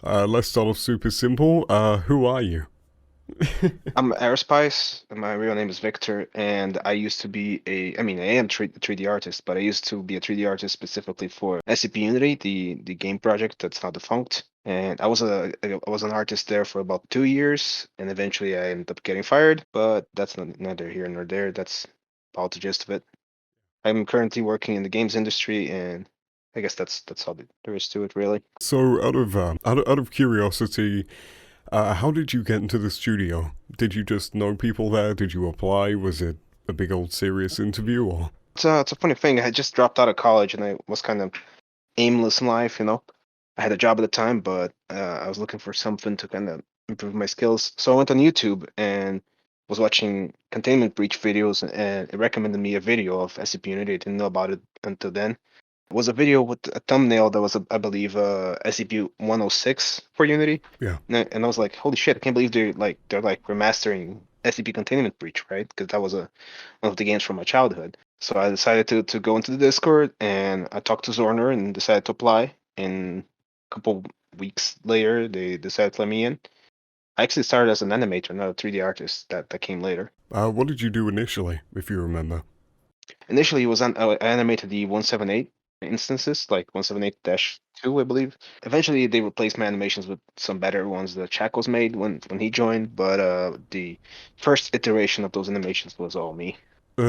Let's start off super simple. Who are you? I'm Aruspice, and my real name is Victor, and I used to be I am 3D artist, but I used to be a 3D artist specifically for SCP Unity, the game project that's now defunct. And I was an artist there for about 2 years, and eventually I ended up getting fired, but that's neither here nor there. That's about the gist of it. I'm currently working in the games industry, and I guess that's all there is to it, really. So, out of curiosity, how did you get into the studio? Did you just know people there? Did you apply? Was it a big old serious interview, or? It's a funny thing. I had just dropped out of college, and I was kind of aimless in life. I had a job at the time, but I was looking for something to kind of improve my skills. So I went on YouTube and was watching containment breach videos, and it recommended me a video of SCP Unity. I didn't know about it until then. It was a video with a thumbnail that was, I believe, SCP 106 for Unity, Yeah. and I was like, "Holy shit! I can't believe they're like remastering SCP Containment Breach, right?" Because that was one of the games from my childhood. So I decided to go into the Discord and I talked to Zorner and decided to apply. And a couple weeks later, they decided to let me in. I actually started as an animator, not a 3D artist. That came later. What did you do initially, if you remember? Initially, it was I animated the 178 instances, like 178-2, I believe. Eventually, they replaced my animations with some better ones that Chacos made when he joined. But the first iteration of those animations was all me.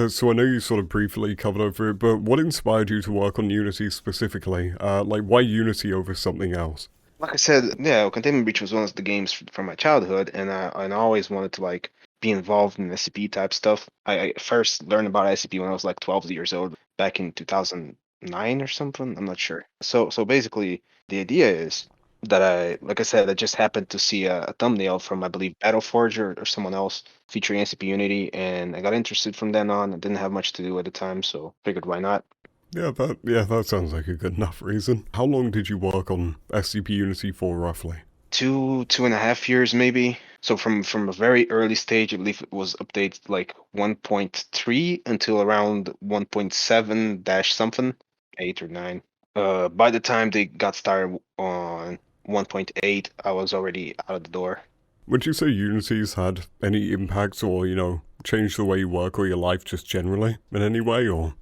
So I know you sort of briefly covered over it, but what inspired you to work on Unity specifically? Like, why Unity over something else? Like I said, yeah, Containment Breach was one of the games from my childhood, and I always wanted to like be involved in SCP type stuff. I first learned about SCP when I was like 12 years old, back in 2009 or something. I'm not sure. So basically, the idea is that like I said, I just happened to see a thumbnail from, I believe, Battleforge or someone else featuring SCP Unity, and I got interested from then on. I didn't have much to do at the time, so figured why not. Yeah, that sounds like a good enough reason. How long did you work on SCP Unity for roughly? 2.5 years maybe. So from a very early stage, I believe it was updated like 1.3 until around 1.7 dash something, 8 or 9. By the time they got started on 1.8, I was already out of the door. Would you say Unity's had any impact or, changed the way you work or your life just generally in any way, or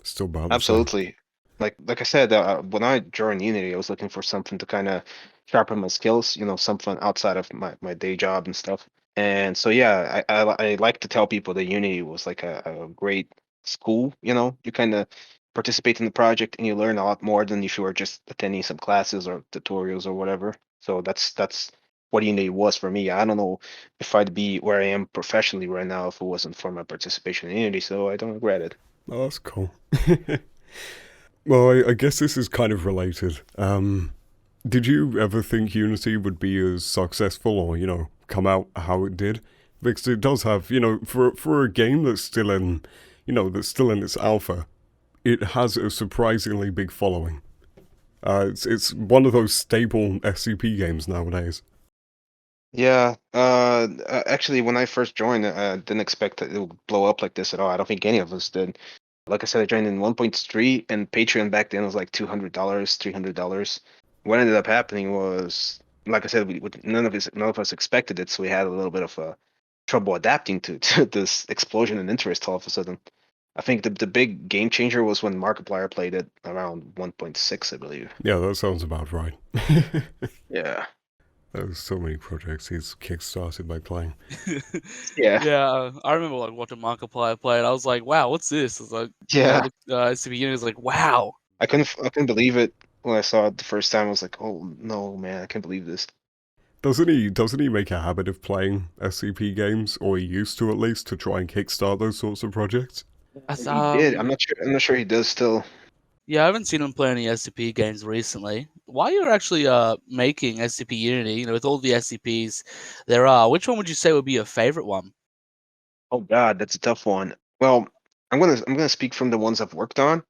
still about the same? Absolutely. Like I said, when I joined Unity, I was looking for something to kind of sharpen my skills, something outside of my day job and stuff. And so yeah, I like to tell people that Unity was like a great school. You kind of participate in the project and you learn a lot more than if you were just attending some classes or tutorials or whatever. So that's what Unity was for me. I don't know if I'd be where I am professionally right now if it wasn't for my participation in Unity, so I don't regret it. Oh, that's cool. Well, I guess this is kind of related. Did you ever think Unity would be as successful or, come out how it did? Because it does have, for a game that's still in, that's still in its alpha, it has a surprisingly big following. It's one of those staple SCP games nowadays. Yeah, actually, when I first joined, I didn't expect that it would blow up like this at all. I don't think any of us did. Like I said, I joined in 1.3, and Patreon back then was like $200, $300. What ended up happening was, like I said, none of us expected it, so we had a little bit of trouble adapting to this explosion in interest all of a sudden. I think the big game changer was when Markiplier played it around 1.6, I believe. Yeah, that sounds about right. Yeah. There's so many projects he's kickstarted by playing. Yeah. Yeah, I remember like watching Markiplier play, and I was like, "Wow, what's this?" I was like, I Yeah. looked SCP Unity, I was like, "Wow." I couldn't believe it when I saw it the first time. I was like, "Oh no, man, I can't believe this." Doesn't he make a habit of playing SCP games, or he used to at least, to try and kickstart those sorts of projects? That's, He did. I'm not sure he does still. yeah, I haven't seen him play any SCP games recently. While you're actually making SCP Unity, with all the SCPs there are, which one would you say would be your favorite one? Oh God, that's a tough one. Well, I'm gonna speak from the ones I've worked on,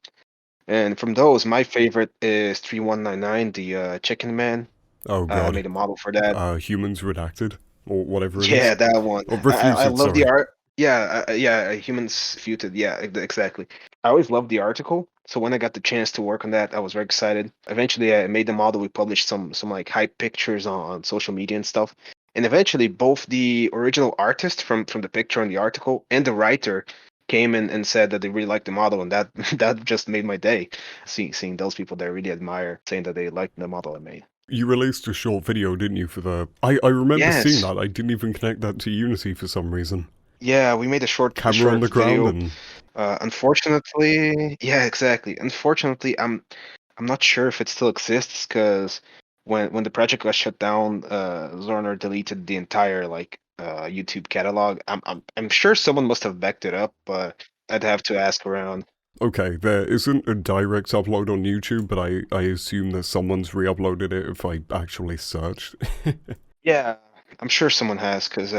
and from those, my favorite is 3199, the Chicken Man. Oh I god. made a model for that. Humans redacted, or whatever it Yeah, is. that one. Or I refuted, love the sorry. art. Yeah, yeah, humans feuded. Yeah, exactly. I always loved the article. So when I got the chance to work on that, I was very excited. Eventually, I made the model. We published some like hype pictures on social media and stuff. And eventually, both the original artist from the picture and the article and the writer came in and said that they really liked the model, and that that just made my day. Seeing those people that I really admire saying that they liked the model I made. You released a short video, didn't you, for the... I remember seeing Yes. that. I didn't even connect that to Unity for some reason. Yeah, we made a Camera on short the ground video. and... Unfortunately, yeah, exactly. Unfortunately, I'm not sure if it still exists because when the project got shut down, Zorner deleted the entire like YouTube catalog. I'm sure someone must have backed it up, but I'd have to ask around. Okay, there isn't a direct upload on YouTube, but I assume that someone's re-uploaded it if I actually searched. Yeah, I'm sure someone has because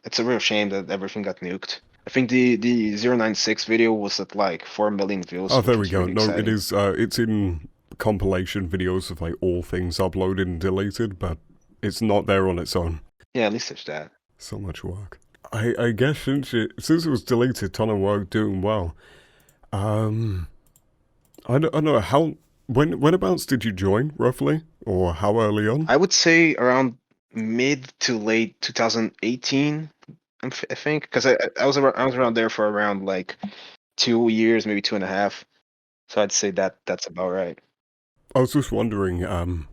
it's a real shame that everything got nuked. I think the 096 video was at like 4 million views, Oh, which there we was go. really No, it exciting. is, it's in compilation videos of like all things uploaded and deleted, but it's not there on its own. Yeah, at least there's that. So much work. I guess since it was deleted, ton of work doing well. Um, I don't know how. Whenabouts did you join roughly, or how early on? I would say around mid to late 2018. I think because I was around there for around like 2 years, maybe 2.5. So I'd say that that's about right. I was just wondering,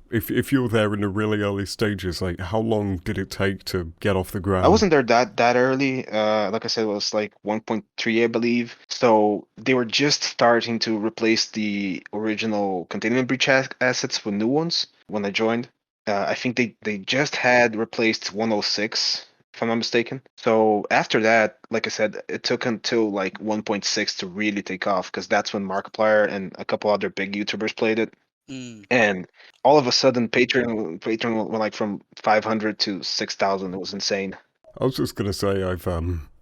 if you were there in the really early stages, like how long did it take to get off the I ground? wasn't there that early. Like I said, it was like 1.3, I believe. So they were just starting to replace the original containment breach assets with new ones when I joined. I think they just had replaced 106, if I'm not mistaken. So after that, like I said, it took until like 1.6 to really take off because that's when Markiplier and a couple other big YouTubers played it. Mm. And all of a sudden, Patreon went like from 500 to 6,000. It was insane. I was just gonna say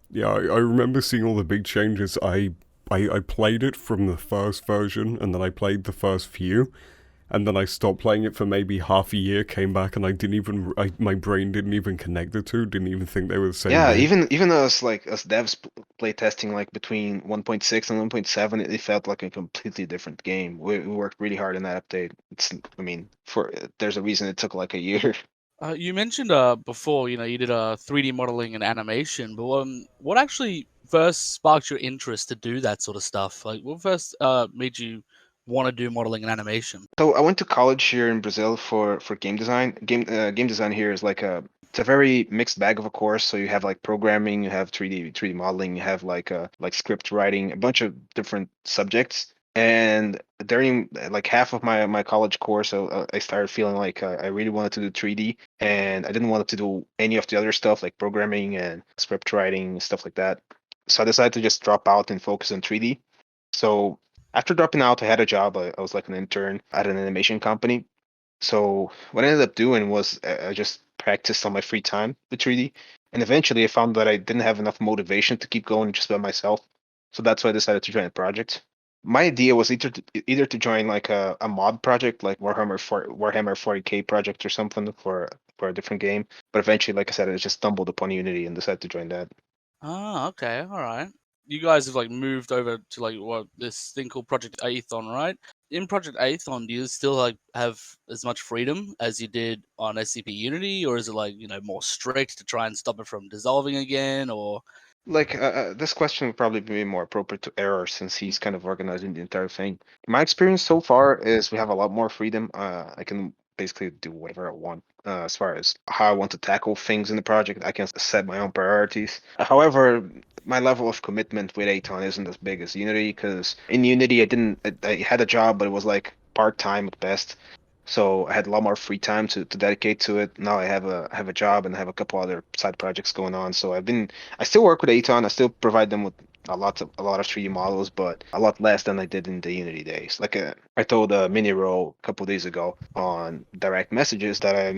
yeah, I remember seeing all the big changes. I played it from the first version, and then I played the first few, and then I stopped playing it for maybe half a year. Came back, and I didn't even my brain didn't even connect the two. Didn't even think they were the same Yeah, game. even us like us devs play testing like between 1.6 and 1.7, it felt like a completely different game. We worked really hard on that update. I mean, for there's a reason it took like a year. You mentioned before, you did 3D modeling and animation, but what actually first sparked your interest to do that sort of stuff? Like, what first made you want to do modeling and animation? So I went to college here in Brazil for game design. Game design here is like a it's a very mixed bag of a course. So you have like programming, you have 3D modeling, you have like script writing, a bunch of different subjects. And during like half of my college course, I started feeling like I really wanted to do 3D, and I didn't want to do any of the other stuff like programming and script writing stuff like that. So I decided to just drop out and focus on 3D. So after dropping out, I had a job. I was like an intern at an animation company. So what I ended up doing was I just practiced on my free time with 3D, and eventually I found that I didn't have enough motivation to keep going just by myself. So that's why I decided to join a project. My idea was either to join like a mod project, like Warhammer 40K project or something for a different game. But eventually, like I said, I just stumbled upon Unity and decided to join that. Ah, okay, all right. You guys have like moved over to like what this thing called Project Aethon, right? In Project Aethon, do you still like have as much freedom as you did on SCP Unity, or is it like more strict to try and stop it from dissolving again? Or Like this question would probably be more appropriate to Error since he's kind of organizing the entire thing. My experience so far is we have a lot more freedom. I can basically do whatever I want as far as how I want to tackle things in the project. I can set my own priorities. However, my level of commitment with Aton isn't as big as Unity because in Unity I had a job, but it was like part time at best. So I had a lot more free time to dedicate to it. Now I have a job and I have a couple other side projects going on. So I still work with Aton. I still provide them with a lot of 3D models, but a lot less than I did in the Unity days. Like I told Minirow a couple days ago on direct messages that I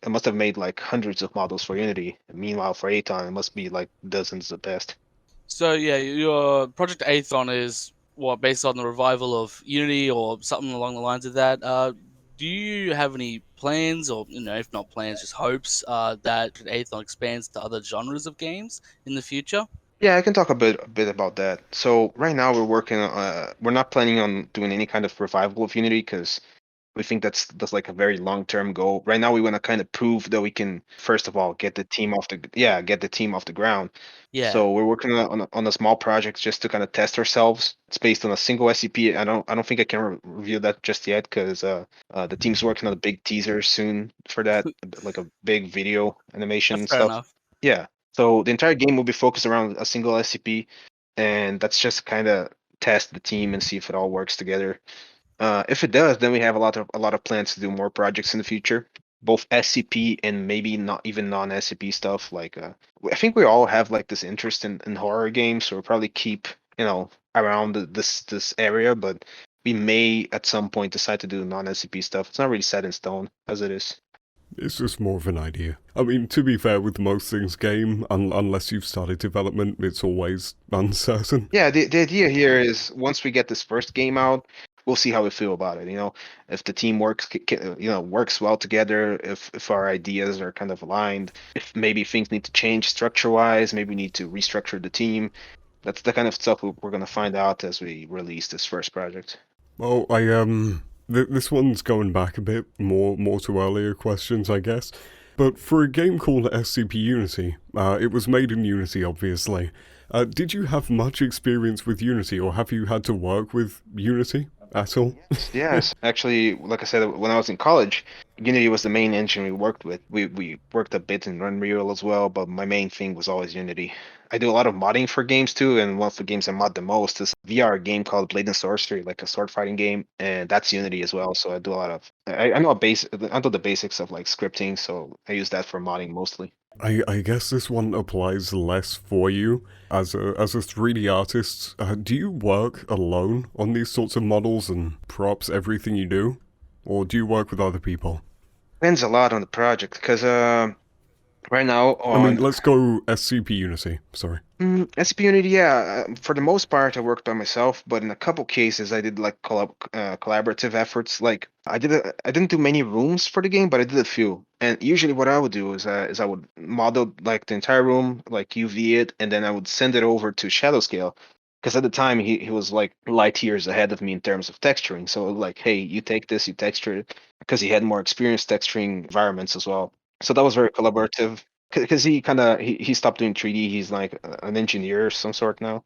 must have made like hundreds of models for Unity. Meanwhile, for Aton, it must be like dozens at best. so yeah, your Project Aethon is what based on the revival of Unity or something along the lines of that. Do you have any plans, or if not plans, just hopes that Aethon expands to other genres of games in the future? Yeah, I can talk a bit about that. So right now we're working. We're not planning on doing any kind of revival of Unity because we think that's like a very long-term goal. Right now we want to kind of prove that we can first of all get the team off the ground. Yeah, So we're working on a small project just to kind of test ourselves. It's based on a single SCP. I don't think I can reveal that just yet because the team's working on a big teaser soon for that, like a big video animation and fair stuff. enough. Yeah. So the entire game will be focused around a single SCP, and that's just kind of test the team and see if it all works together. If it does, then we have a lot of plans to do more projects in the future, both SCP and maybe not even non-SCP stuff. Like, I think we all have like this interest in horror games, so we'll probably keep around this area, but we may at some point decide to do non-SCP stuff. It's not really set in stone as it is. It's just more of an idea. I mean, to be fair, with most things game, unless you've started development, it's always uncertain. Yeah, the idea here is once we get this first game out, we'll see how we feel about it. If the team works well together, if our ideas are kind of aligned, if maybe things need to change structure-wise, maybe we need to restructure the team. That's the kind of stuff we're gonna find out as we release this first project. Well, this one's going back a bit more to earlier questions, I guess. But for a game called SCP Unity, it was made in Unity, obviously. Did you have much experience with Unity, or have you had to work with Unity at all? Yes. Actually, like I said, when I was in college, Unity was the main engine we worked with. We worked a bit in Unreal as well, but my main thing was always Unity. I do a lot of modding for games too, and one of the games I mod the most is a VR game called Blade and Sorcery, like a sword fighting game, and that's Unity as well. So I do a lot of I know the basics of like scripting, so I use that for modding mostly. I guess this one applies less for you as a 3D artist. Do you work alone on these sorts of models and props, everything you do, or do you work with other people? Depends a lot on the project because right now I mean, on let's go SCP Unity. Sorry. SCP Unity, yeah. For the most part, I worked by myself, but in a couple cases, I did like collaborative efforts. Like I didn't do many rooms for the game, but I did a few. And usually, what I would do is I would model like the entire room, like UV it, and then I would send it over to Shadow Scale. Because at the time, he was like light years ahead of me in terms of texturing. So like, hey, you take this, you texture it, because he had more experience texturing environments as well. So that was very collaborative because he stopped doing 3D. He's like an engineer of some sort now.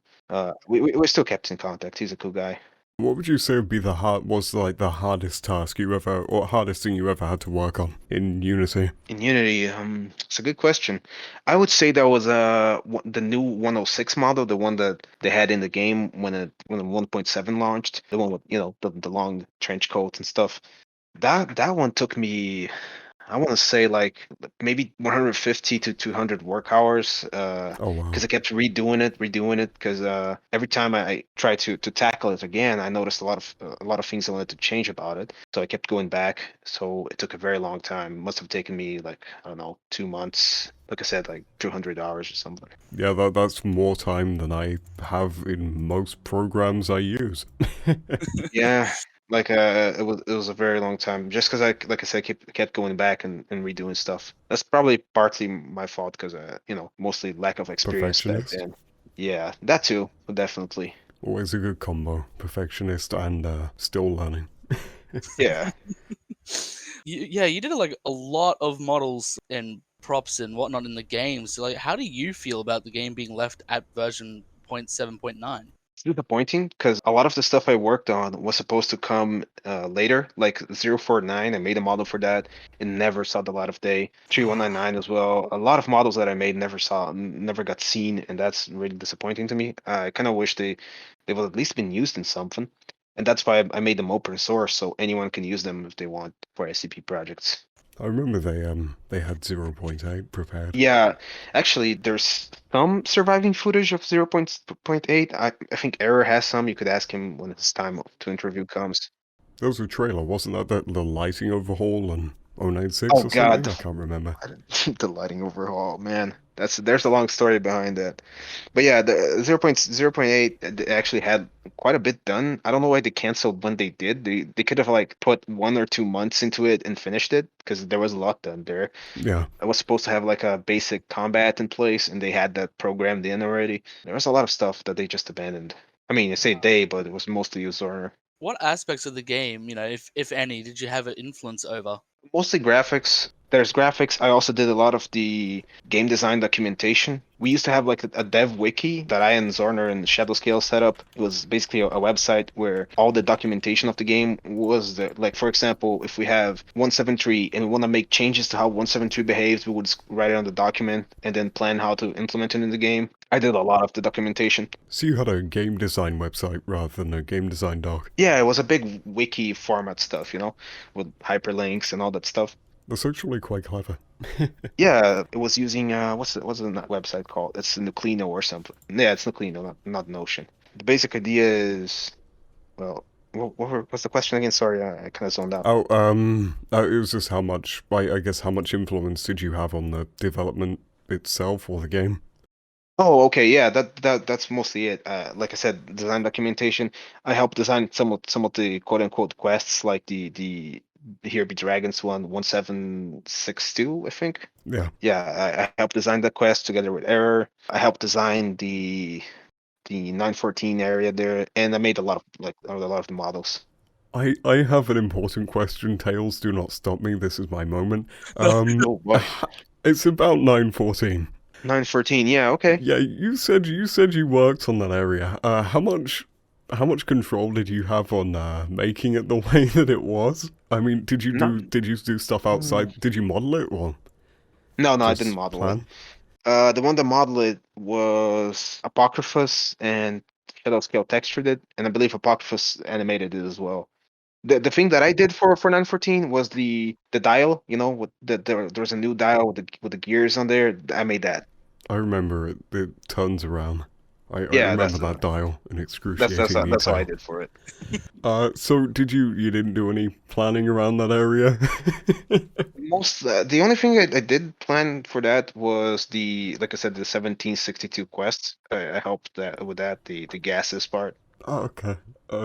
We still kept in contact. He's a cool guy. What would you say would be the hardest task you ever, or hardest thing you ever had to work on in Unity? In Unity, it's a good question. I would say that was the new 106 model, the one that they had in the game when the 1.7 launched, the one with the long trench coat and stuff. That one took me, I want to say like maybe 150 to 200 work hours, Oh wow. because I kept redoing it, because every time I tried to tackle it again, I noticed a lot of things I wanted to change about it. So I kept going back. So it took a very long time. Must have taken me like, I don't know, 2 months. Like I said, like 200 hours or something. Yeah, that's more time than I have in most programs I use. Yeah, like it was a very long time just because like I said kept going back and redoing stuff. That's probably partly my fault because mostly lack of experience back Perfectionist. then. Yeah, that too, definitely. Always a good combo. Perfectionist and still learning. Yeah. Yeah, you did like a lot of models and props and whatnot in the game. So like, how do you feel about the game being left at version 0.7.9? It's disappointing because a lot of the stuff I worked on was supposed to come later, like 049. I made a model for that. It never saw the light of day. 3199 as well. A lot of models that I made never got seen, and that's really disappointing to me. I kind of wish they would at least been used in something, and that's why I made them open source so anyone can use them if they want for SCP projects. I remember they had 0.8 prepared. Yeah, actually, there's some surviving footage of 0.8. I think Error has some. You could ask him when his time to interview comes. There was a trailer, wasn't that? The lighting overhaul and 096 Oh or God, something? I can't remember. the lighting overhaul, man. There's a long story behind that. But yeah, the 0.0.8 actually had quite a bit done. I don't know why they canceled when they did. They could have like put 1 or 2 months into it and finished it because there was a lot done there. Yeah. I was supposed to have like a basic combat in place, and they had that programmed in already. There was a lot of stuff that they just abandoned. I mean, I say they, but it was mostly Uzorner. What aspects of the game, if any, did you have an influence over? Mostly graphics. There's graphics. I also did a lot of the game design documentation. We used to have like a dev wiki that I and Zorner and Shadowscale set up. It was basically a website where all the documentation of the game was there. Like, for example, if we have 173 and we want to make changes to how 173 behaves, we would write it on the document and then plan how to implement it in the game. I did a lot of the documentation. So you had a game design website rather than a game design doc. Yeah, it was a big wiki format stuff, with hyperlinks and all that stuff. That's actually quite clever. Yeah, it was using what's the website called? It's Nuclino or something. Yeah, it's Nuclino, not Notion. The basic idea is, well, what's the question again? Sorry, I kind of zoned out. Oh, it was just how much, I guess, how much influence did you have on the development itself or the game? Oh, okay, yeah, that's mostly it. Like I said, design documentation. I helped design some of the quote unquote quests, like the Here Be Dragons 1762, I think. Yeah. Yeah, I helped design that quest together with Error. I helped design the 914 area there, and I made a lot of the models. I have an important question, Tails. Do not stop me. This is my moment. Oh boy, It's about 914. 914. Yeah, okay. Yeah, you said you worked on that area. How much control did you have on making it the way that it was? I mean, No, did you do stuff outside? Did you model it or no, I didn't just model it. plan? The one that modeled it was Apocryphus, and Shadow Scale textured it, and I believe Apocryphus animated it as well. The thing that I did for 914 was the dial. With there was a new dial with the gears on there. I made that. I remember it. It turns around. I Yeah, remember that dial in that's excruciating that's how I detail. did for it. So you didn't do any planning around that area? The only thing I did plan for that was like I said, the 1762 quest. I helped that with that, the gases part. Oh, okay.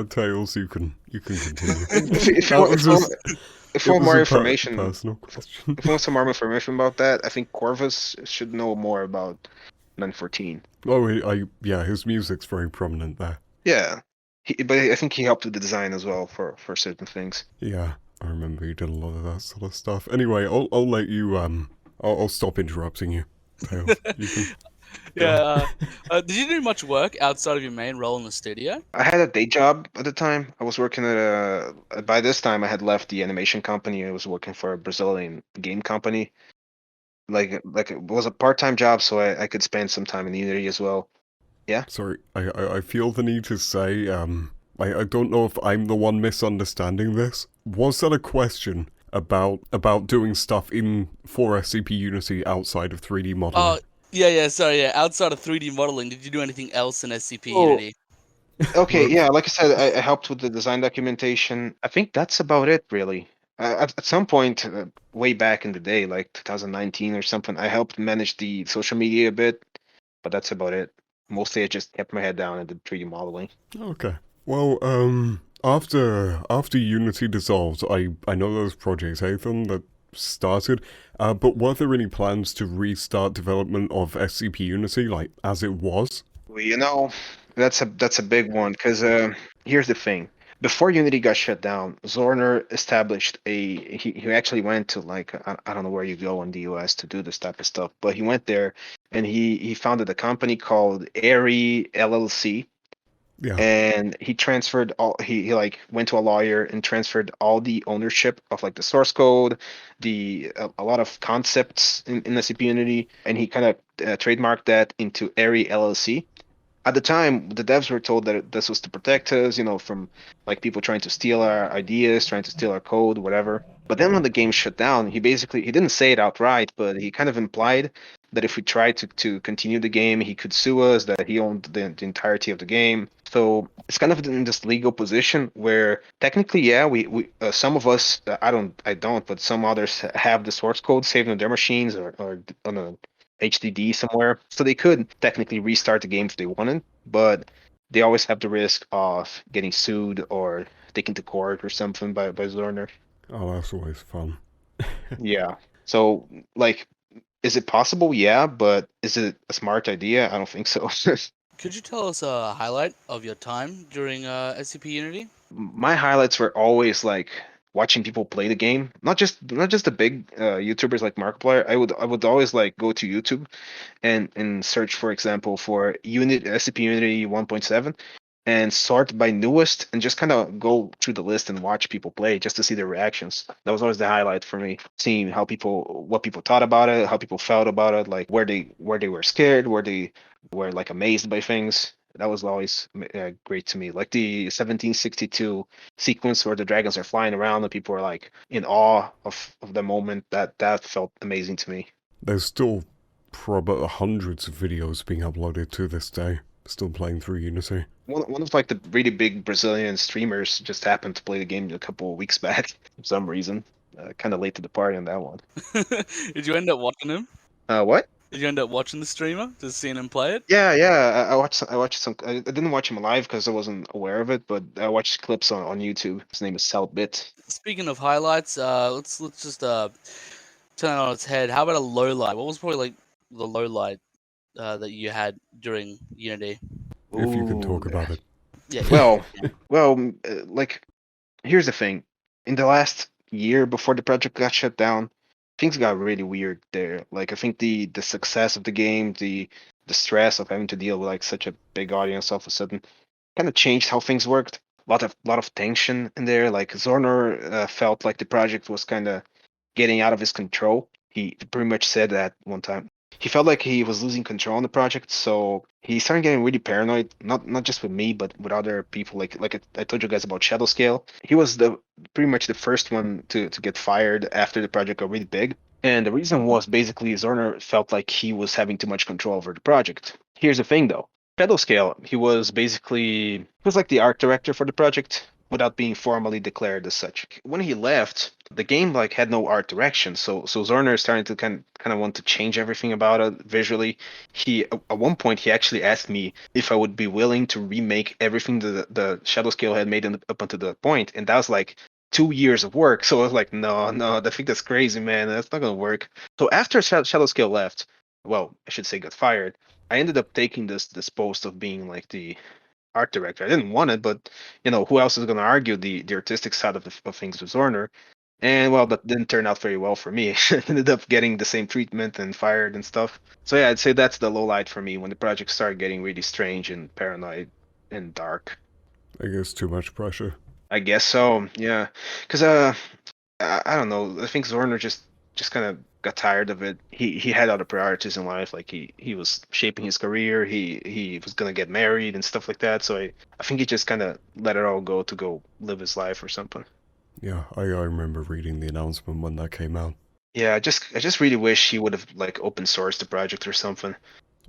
Tails, you can continue. If if you That want was just if you it want was more a information, personal question. if you want some more information about that, I think Corvus should know more about 914. Oh, yeah, his music's very prominent there. Yeah, but I think he helped with the design as well for certain things. Yeah, I remember you did a lot of that sort of stuff. Anyway, I'll let you I'll stop interrupting you, Tails. You can go. Yeah. Did you do much work outside of your main role in the studio? I had a day job at the time. I was working at by this time I had left the animation company. I was working for a Brazilian game company. Like it was a part-time job, so I could spend some time in Unity as well. Yeah. Sorry, I feel the need to say I don't know if I'm the one misunderstanding this. Was that a question about doing stuff in 4SCP Unity outside of 3D modeling? Oh, yeah, sorry, yeah. Outside of 3D modeling, did you do anything else in SCP Oh, Unity? okay. Well, Yeah, like I said, I helped with the design documentation. I think that's about it, really. At some point, way back in the day, like 2019 or something, I helped manage the social media a bit, but that's about it. Mostly, I just kept my head down and did 3D modeling. okay. Well, after Unity dissolved, I know those projects Aethon that started, but were there any plans to restart development of SCP Unity like as it was? Well, that's a big one because here's the thing. Before Unity got shut down, Zorner established he actually went to like I don't know where you go in the US to do this type of stuff, but he went there and he founded a company called Aerie LLC, Yeah. and he transferred all he like went to a lawyer and transferred all the ownership of like the source code, a lot of concepts in SCP Unity, and he kind of trademarked that into Aerie LLC. At the time, the devs were told that this was to protect us, from like people trying to steal our ideas, trying to steal our code, whatever. But then when the game shut down, he didn't say it outright, but he kind of implied that if we tried to continue the game, he could sue us, that he owned the entirety of the game. So it's kind of in this legal position where technically, yeah, we some of us, I don't, but some others have the source code saved on their machines or on a HDD somewhere, so they could technically restart the game if they wanted, but they always have the risk of getting sued or taken to court or something by Zorner. Oh, that's always fun. Yeah. So, like, is it possible? Yeah, but is it a smart idea? I don't think so. Could you tell us a highlight of your time during SCP Unity? My highlights were always like watching people play the game. Not just the big YouTubers like Markiplier. I would always like go to YouTube and search, for example, for Unit SCP Unity 1.7 and sort by newest and just kind of go through the list and watch people play just to see their reactions. That was always the highlight for me, seeing what people thought about it, how people felt about it, like where they were scared, where they were like amazed by things. That was always great to me. Like the 1762 sequence where the dragons are flying around and people are like in awe of the moment. That felt amazing to me. There's still probably hundreds of videos being uploaded to this day, still playing through Unity. One of like the really big Brazilian streamers just happened to play the game a couple of weeks back for some reason. Kind of late to the party on that one. Did you end up watching him? What? Did you end up watching the streamer? Just seeing him play it? Yeah. I watched. I watched some. I didn't watch him live because I wasn't aware of it, but I watched clips on YouTube. His name is Saltbit. Speaking of highlights, let's just turn it on its head. How about a low light? What was probably like the low light that you had during Unity? If you can Ooh. talk about it. Yeah. Like here's the thing. In the last year before the project got shut down, things got really weird there. Like I think the success of the game, the stress of having to deal with like such a big audience all of a sudden kind of changed how things worked. A lot of tension in there. Like Zorner felt like the project was kind of getting out of his control. He pretty much said that one time. He felt like he was losing control on the project, so he started getting really paranoid. Not just with me, but with other people. Like I told you guys about Shadow Scale. He was the pretty much the first one to get fired after the project got really big. And the reason was basically Zorner felt like he was having too much control over the project. Here's the thing though. Shadowscale, he was like the art director for the project without being formally declared as such. When he left, the game like had no art direction, so Zorner is starting to kind of want to change everything about it visually. He at one point he actually asked me if I would be willing to remake everything the Shadowscale had made up until the point, and that was like 2 years of work. So I was like, no, I think that's crazy, man. That's not gonna work. So after Shadowscale left, well, I should say got fired. I ended up taking this post of being like the art director. I didn't want it, but who else is going to argue the artistic side of things with Zorner? And well, that didn't turn out very well for me. Ended up getting the same treatment and fired and stuff. So yeah, I'd say that's the low light for me when the project started getting really strange and paranoid and dark. I guess too much pressure. I guess so. Yeah, because I don't know. I think Zorner just kind of got tired of it. He had other priorities in life. Like he was shaping his career. He was gonna get married and stuff like that. So I think he just kind of let it all go to go live his life or something. Yeah, I remember reading the announcement when that came out. Yeah, I just really wish he would have like open sourced the project or something.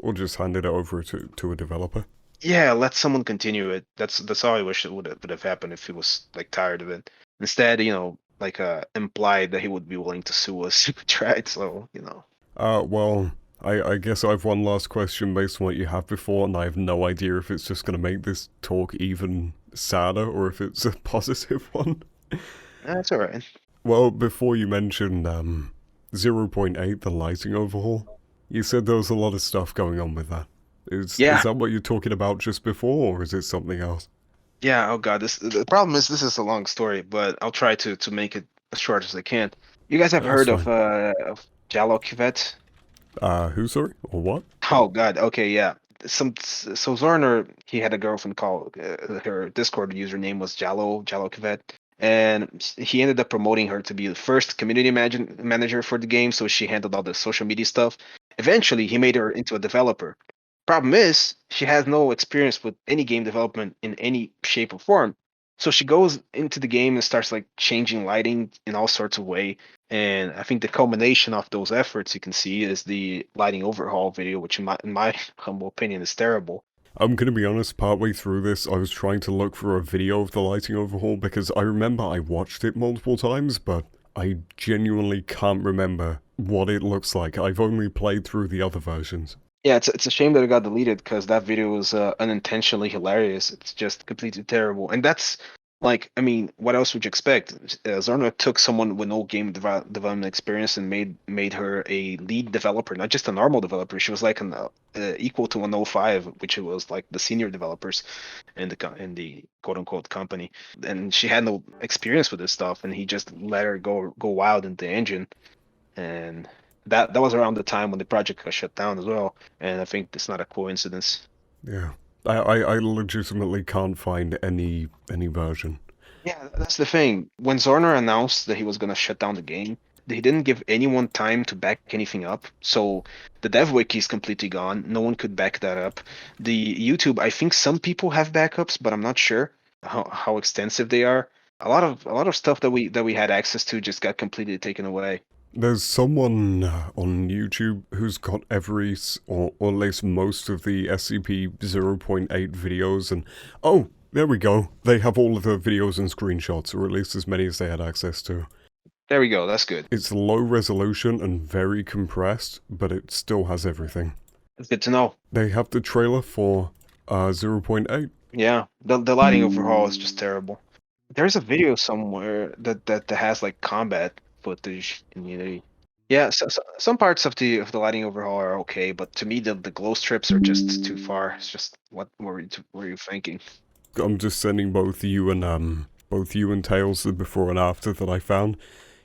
Or just handed it over to a developer. Yeah, let someone continue it. That's all I wish it would have happened if he was like tired of it. Instead, like implied that he would be willing to sue us if we tried. So. Well, I guess I have one last question based on what you have before, and I have no idea if it's just going to make this talk even sadder or if it's a positive one. That's all right. Well, before you mentioned 0.8, the lighting overhaul, you said there was a lot of stuff going on with that. Is Yeah. that what you're talking about just before, or is it something else? Yeah, oh god, the problem is this is a long story, but I'll try to make it as short as I can. You guys have That's heard of fine. Jalo Kivet? Who, sorry? Or what? Oh god, okay, yeah. So Zorner, he had a girlfriend called her Discord username was Jalo Kivet, and he ended up promoting her to be the first community manager for the game, so she handled all the social media stuff. Eventually, he made her into a developer. Problem is, she has no experience with any game development in any shape or form. So she goes into the game and starts like changing lighting in all sorts of way. And I think the culmination of those efforts you can see is the lighting overhaul video, which in my humble opinion is terrible. I'm gonna be honest, partway through this, I was trying to look for a video of the lighting overhaul because I remember I watched it multiple times, but I genuinely can't remember what it looks like. I've only played through the other versions. Yeah, it's a shame that it got deleted because that video was unintentionally hilarious. It's just completely terrible, and that's like, I mean, what else would you expect? Zorno took someone with no game development experience and made her a lead developer, not just a normal developer. She was like an equal to an O5, which was like the senior developers in the quote unquote company, and she had no experience with this stuff, and he just let her go wild in the engine, and that was around the time when the project got shut down as well. And I think it's not a coincidence. Yeah. I legitimately can't find any version. Yeah, that's the thing. When Zorner announced that he was gonna shut down the game, they didn't give anyone time to back anything up. So the dev wiki is completely gone. No one could back that up. The YouTube, I think some people have backups, but I'm not sure how extensive they are. A lot of stuff that we had access to just got completely taken away. There's someone on YouTube who's got or at least most of the SCP 0.8 videos, and oh, there we go. They have all of the videos and screenshots, or at least as many as they had access to. There we go. That's good. It's low resolution and very compressed, but it still has everything. It's good to know. They have the trailer for 0.8. Yeah, the lighting overhaul is just terrible. There's a video somewhere that has like combat footage in Unity. Yeah, so some parts of the lighting overhaul are okay, but to me the glow strips are just too far. It's just what were you thinking? I'm just sending both you and Tails the before and after that I found.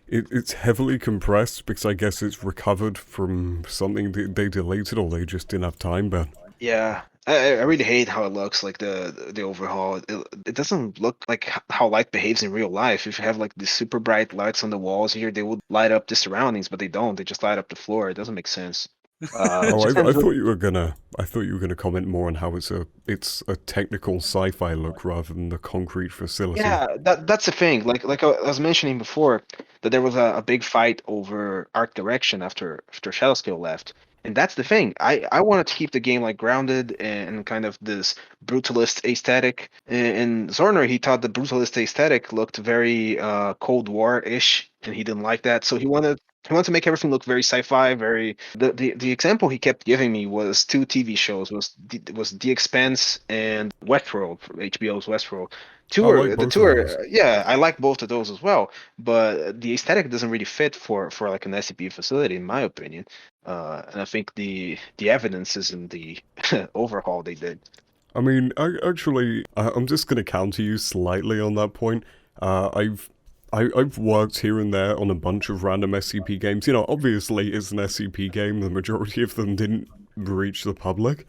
It's heavily compressed because I guess it's recovered from something that they deleted or they just didn't have time, but Yeah, I really hate how it looks like the overhaul. It doesn't look like how light behaves in real life. If you have like the super bright lights on the walls here, they would light up the surroundings, but they don't. They just light up the floor. It doesn't make sense. oh, Just I terms of, thought you were gonna comment more on how it's a technical sci-fi look rather than the concrete facility. yeah, that's the thing. Like I was mentioning before, that there was a big fight over art direction after Shadowscale left. And that's the thing. I wanted to keep the game like grounded and kind of this brutalist aesthetic. And Zorner, he thought the brutalist aesthetic looked very Cold War-ish, and he didn't like that. So he wanted to make everything look very sci-fi, very the example he kept giving me was two TV shows, was The Expanse and Westworld, HBO's Westworld. I like The both two of those. are, yeah, I like both of those as well, but the aesthetic doesn't really fit for like an SCP facility, in my opinion. And I think the evidence is in the overhaul they did. I mean, I'm just gonna counter you slightly on that point. I've worked here and there on a bunch of random SCP games. You know, obviously it's an SCP game. The majority of them didn't reach the public.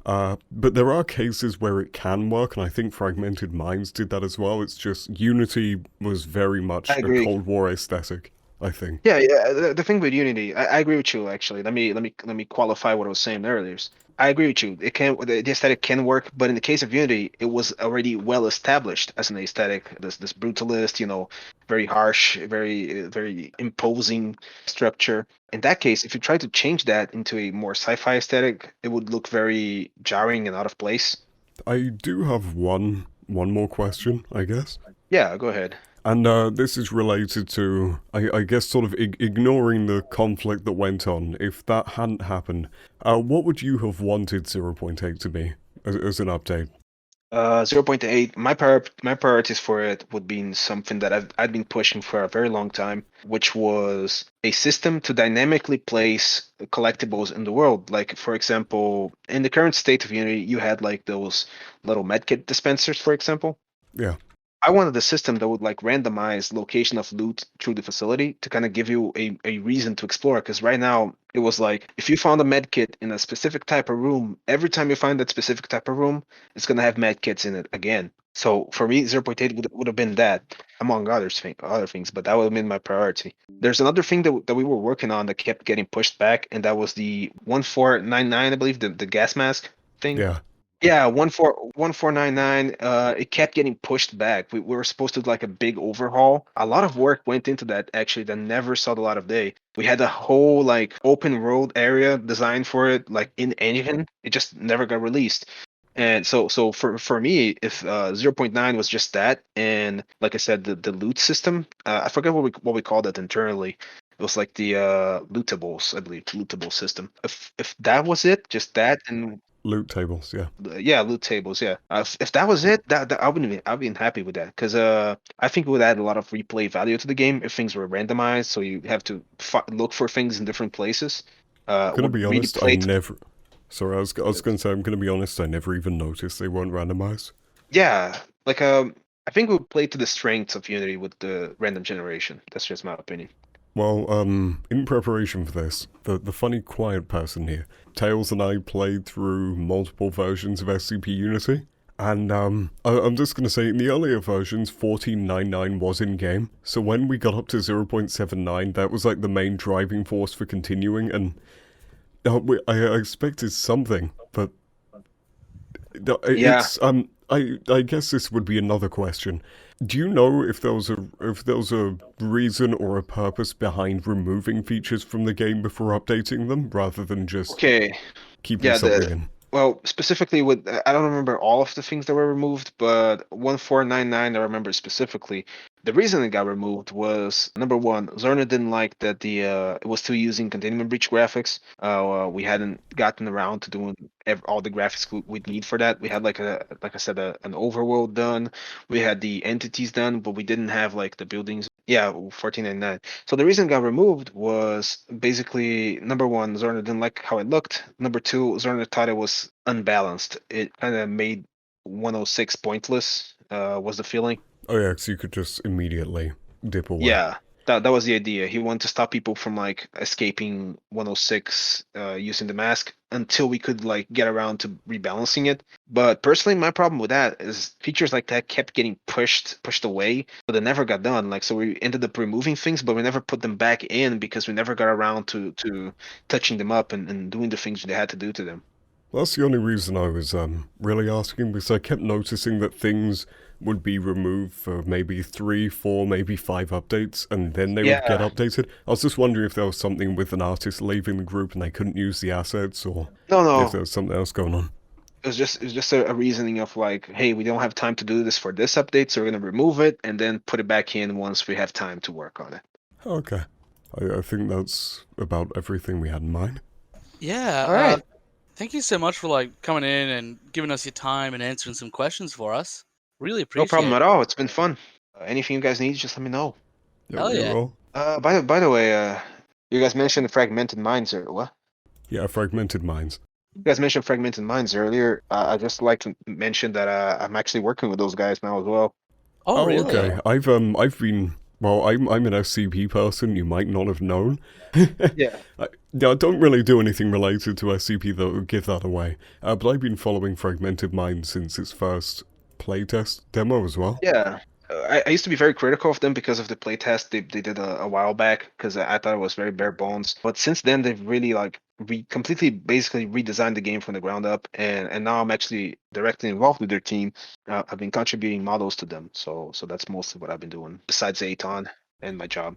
But there are cases where it can work, and I think Fragmented Minds did that as well. It's just Unity was very I much a agree. Cold War aesthetic, I think. Yeah, yeah. The thing with Unity, I agree with you. Actually, let me qualify what I was saying earlier. I agree with you. It can the aesthetic can work, but in the case of Unity, it was already well established as an aesthetic. This brutalist, very harsh, very imposing structure. In that case, if you try to change that into a more sci-fi aesthetic, it would look very jarring and out of place. I do have one more question, I guess. Yeah, go ahead. And this is related to, I guess, sort of ignoring the conflict that went on. If that hadn't happened, what would you have wanted 0.8 to be as an update? 0.8. My priorities for it would be something that I'd been pushing for a very long time, which was a system to dynamically place collectibles in the world. Like, for example, in the current state of Unity, you had like those little medkit dispensers, for example. Yeah, I wanted a system that would like randomize location of loot through the facility to kind of give you a reason to explore. Because right now it was like if you found a med kit in a specific type of room, every time you find that specific type of room, it's gonna have med kits in it again. So for me, 0.8 would have been that, among other things, but that would have been my priority. There's another thing that we were working on that kept getting pushed back, and that was the 1499, I believe, the gas mask thing. yeah. Yeah, 1499. It kept getting pushed back. We were supposed to do like a big overhaul. A lot of work went into that actually that never saw the light of day. We had a whole like open world area designed for it, like in engine. It just never got released. And so for me, if 0.9 was just that, and like I said, the loot system, I forget what we called that internally. It was like the lootables, I believe, lootable system. If that was it, just that, and Loot tables, yeah. yeah, loot tables, yeah. If that was it, that I'd been happy with that because I think it would add a lot of replay value to the game if things were randomized, so you have to look for things in different places. I'm gonna Would be really honest, I play to the, never. Sorry, I was gonna say I'm gonna be honest. I never even noticed they weren't randomized. yeah, like I think we would play to the strengths of Unity with the random generation. That's just my opinion. Well, in preparation for this, the funny quiet person here, Tails and I played through multiple versions of SCP Unity, and I'm just gonna say in the earlier versions, 1499 was in game. So when we got up to 0.79, that was like the main driving force for continuing, and I expected something, but Yeah. I guess this would be another question. Do you know if there was a reason or a purpose behind removing features from the game before updating them, rather than just Okay. keeping Yeah, something the in? well, specifically with I don't remember all of the things that were removed, but 1499 I remember specifically. The reason it got removed was number one, Zerna didn't like that the it was still using containment breach graphics. We hadn't gotten around to doing all the graphics we'd need for that. We had like I said, an overworld done. We had the entities done, but we didn't have like the buildings. Yeah, 1499. So the reason it got removed was basically number one, Zorna didn't like how it looked. Number two, Zorna thought it was unbalanced. It kind of made 106 pointless, was the feeling. Oh yeah, so you could just immediately dip away. Yeah, that was the idea. He wanted to stop people from like escaping 106 using the mask until we could like get around to rebalancing it. But personally, my problem with that is features like that kept getting pushed away, but they never got done. Like so, we ended up removing things, but we never put them back in because we never got around to touching them up and doing the things they had to do to them. That's the only reason I was really asking, because I kept noticing that things would be removed for maybe 3, 4, maybe 5 updates, and then they would get Yeah, updated. I was just wondering if there was something with an artist leaving the group and they couldn't use the assets, or no, if no. there was something else going on. It was just a reasoning of like, hey, we don't have time to do this for this update, so we're gonna remove it and then put it back in once we have time to work on it. Okay. I think that's about everything we had in mind. Yeah. All right, Thank you so much for like coming in and giving us your time and answering some questions for us. Really no problem appreciate at it. all. It's been fun. Anything you guys need, just let me know. Hell Yeah, yeah. well, By the way, you guys mentioned fragmented minds or what? yeah, fragmented minds. You guys mentioned fragmented minds earlier. I just like to mention that I'm actually working with those guys now as well. Oh, Oh, really? okay. I've been. Well, I'm an SCP person. You might not have known. Yeah. I don't really do anything related to SCP that would give that away. But I've been following Fragmented Minds since its first playtest demo as well. Yeah, I used to be very critical of them because of the playtest they did a while back because I thought it was very bare bones. But since then, they've really like completely basically redesigned the game from the ground up, and now I'm actually directly involved with their team. I've been contributing models to them, so that's mostly what I've been doing besides Aethon and my job.